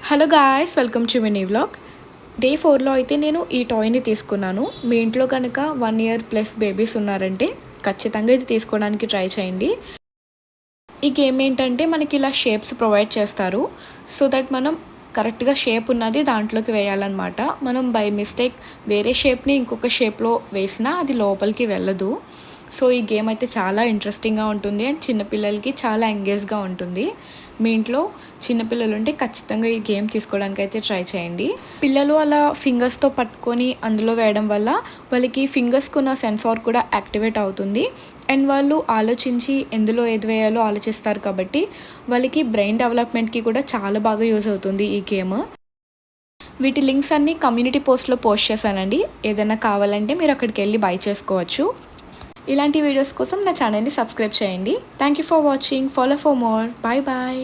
Hello guys, welcome to mini vlog. Day 4లో అయితే నేను ఈ టాయ్ని తీసుకున్నాను. మీ ఇంట్లో కనుక 1 ఇయర్ ప్లస్ బేబీస్ ఉన్నారంటే ఖచ్చితంగా ఇది తీసుకోవడానికి ట్రై చేయండి. ఈ గేమ్ ఏంటంటే మనకి ఇలా షేప్స్ ప్రొవైడ్ చేస్తారు. సో దట్ మనం కరెక్ట్గా షేప్ ఉన్నది దాంట్లోకి వేయాలన్నమాట. మనం బై మిస్టేక్ వేరే షేప్ని ఇంకొక షేప్లో వేసినా అది లోపలికి వెళ్ళదు. సో ఈ గేమ్ అయితే చాలా ఇంట్రెస్టింగ్గా ఉంటుంది అండ్ చిన్నపిల్లలకి చాలా ఎంగేజ్గా ఉంటుంది. మీ ఇంట్లో చిన్నపిల్లలు ఉంటే ఖచ్చితంగా ఈ గేమ్ తీసుకోవడానికి అయితే ట్రై చేయండి. పిల్లలు అలా ఫింగర్స్తో పట్టుకొని అందులో వేయడం వల్ల వాళ్ళకి ఫింగర్స్కున్న సెన్సార్ కూడా యాక్టివేట్ అవుతుంది అండ్ వాళ్ళు ఆలోచించి ఎందులో ఏది వేయాలో ఆలోచిస్తారు కాబట్టి వాళ్ళకి బ్రెయిన్ డెవలప్మెంట్కి కూడా చాలా బాగా యూజ్ అవుతుంది ఈ గేమ్. వీటి లింక్స్ అన్నీ కమ్యూనిటీ పోస్ట్లో పోస్ట్ చేశానండి. ఏదైనా కావాలంటే మీరు అక్కడికి వెళ్ళి బై చేసుకోవచ్చు. ఇలాంటి వీడియోస్ కోసం నా ఛానల్ని సబ్స్క్రైబ్ చేయండి. Thank you for watching. Follow for more. Bye bye.